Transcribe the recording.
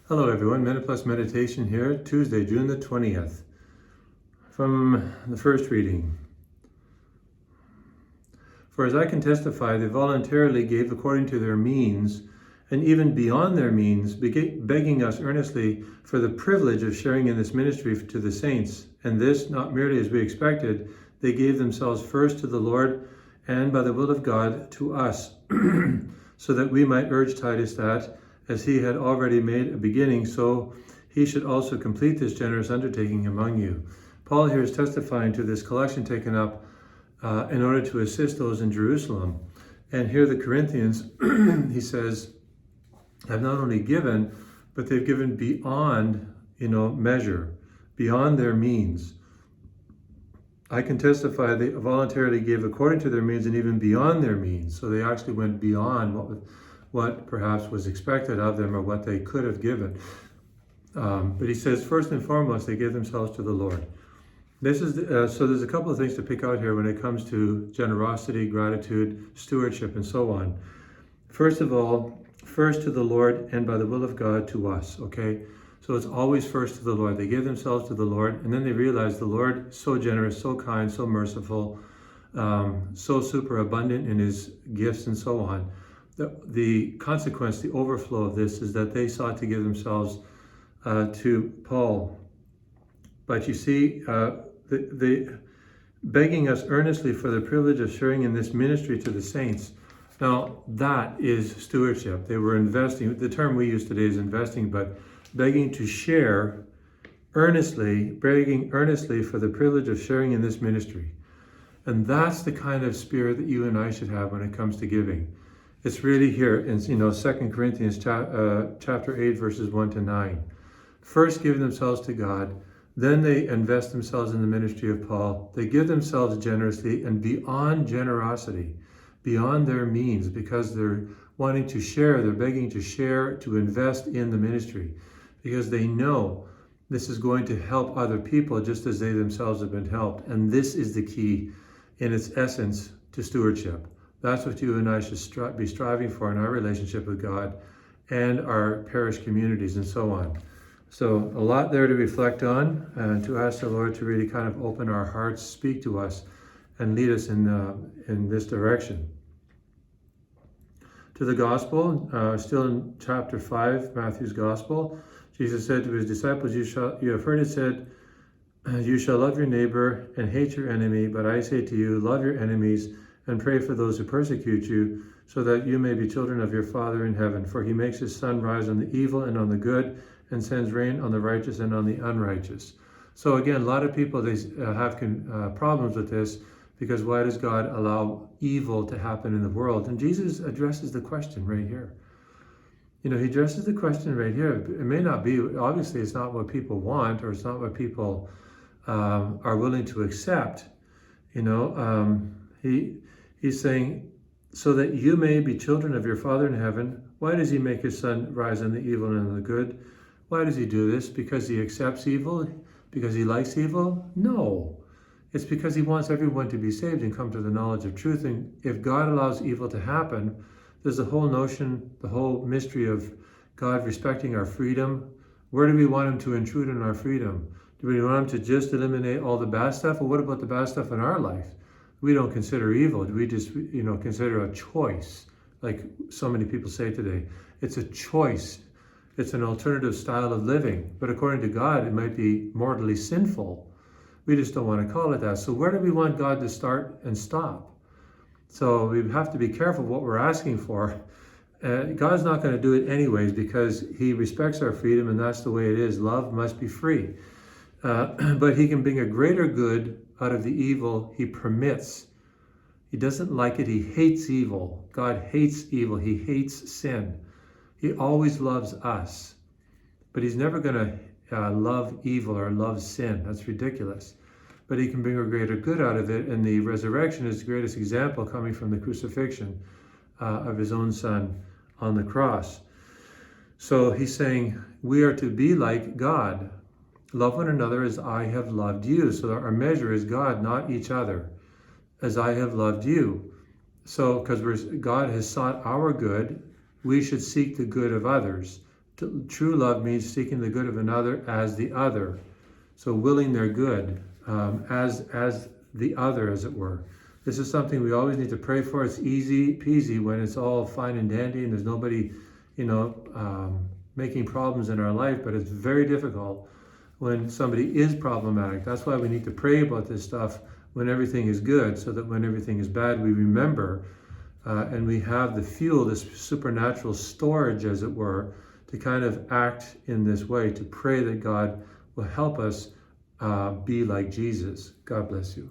Hello everyone, Minute Plus Meditation here, Tuesday, June the 20th. From the first reading. For as I can testify, they voluntarily gave according to their means, and even beyond their means, begging us earnestly for the privilege of sharing in this ministry to the saints. And this, not merely as we expected, they gave themselves first to the Lord, and by the will of God to us, so that we might urge Titus that, as he had already made a beginning, so he should also complete this generous undertaking among you. Paul here is testifying to this collection taken up in order to assist those in Jerusalem. And here the Corinthians, he says, have not only given, but they've given beyond, measure, beyond their means. I can testify they voluntarily gave according to their means and even beyond their means. So they actually went beyond what perhaps was expected of them or what they could have given. But he says, first and foremost, they gave themselves to the Lord. This is so there's a couple of things to pick out here when it comes to generosity, gratitude, stewardship, and so on. First of all, first to the Lord and by the will of God to us, okay? So it's always first to the Lord. They gave themselves to the Lord, and then they realized the Lord, so generous, so kind, so merciful, so super abundant in his gifts and so on. The consequence, the overflow of this is that they sought to give themselves to Paul. But you see, the begging us earnestly for the privilege of sharing in this ministry to the saints. Now, that is stewardship. They were investing. The term we use today is investing, but begging to share earnestly, begging earnestly for the privilege of sharing in this ministry. And that's the kind of spirit that you and I should have when it comes to giving. It's really here in 2 Corinthians chapter 8, verses 1 to 9. First give themselves to God, then they invest themselves in the ministry of Paul. They give themselves generously and beyond generosity, beyond their means, because they're wanting to share, they're begging to share, to invest in the ministry, because they know this is going to help other people just as they themselves have been helped. And this is the key in its essence to stewardship. That's what you and I should be striving for in our relationship with God and our parish communities and so on. So a lot there to reflect on and to ask the Lord to really kind of open our hearts, speak to us, and lead us in this direction. To the gospel, still in chapter 5, Matthew's gospel, Jesus said to his disciples, you have heard it said, you shall love your neighbor and hate your enemy, but I say to you, love your enemies and pray for those who persecute you, so that you may be children of your Father in heaven. For he makes his sun rise on the evil and on the good, and sends rain on the righteous and on the unrighteous. So again, a lot of people, they have problems with this, because why does God allow evil to happen in the world? And Jesus addresses the question right here. He addresses the question right here. It may not be, obviously it's not what people want, or it's not what people are willing to accept. He's saying, so that you may be children of your Father in heaven. Why does he make his sun rise on the evil and on the good? Why does he do this? Because he accepts evil? Because he likes evil? No. It's because he wants everyone to be saved and come to the knowledge of truth. And if God allows evil to happen, there's the whole notion, the whole mystery of God respecting our freedom. Where do we want him to intrude in our freedom? Do we want him to just eliminate all the bad stuff? Or what about the bad stuff in our life? We don't consider evil. We just, consider a choice, like so many people say today. It's a choice. It's an alternative style of living. But according to God, it might be mortally sinful. We just don't want to call it that. So where do we want God to start and stop? So we have to be careful what we're asking for. God's not going to do it anyways, because he respects our freedom, and that's the way it is. Love must be free. But he can bring a greater good out of the evil he permits. He doesn't like it. He hates evil. God hates evil. He hates sin. He always loves us. But he's never going to love evil or love sin. That's ridiculous. But he can bring a greater good out of it. And the resurrection is the greatest example, coming from the crucifixion of his own son on the cross. So he's saying we are to be like God. Love one another as I have loved you. So our measure is God, not each other. As I have loved you. So, because God has sought our good, we should seek the good of others. True love means seeking the good of another as the other. So willing their good as the other, as it were. This is something we always need to pray for. It's easy peasy when it's all fine and dandy and there's nobody, making problems in our life, but it's very difficult when somebody is problematic. That's why we need to pray about this stuff when everything is good, so that when everything is bad, we remember and we have the fuel, this supernatural storage, as it were, to kind of act in this way, to pray that God will help us be like Jesus. God bless you.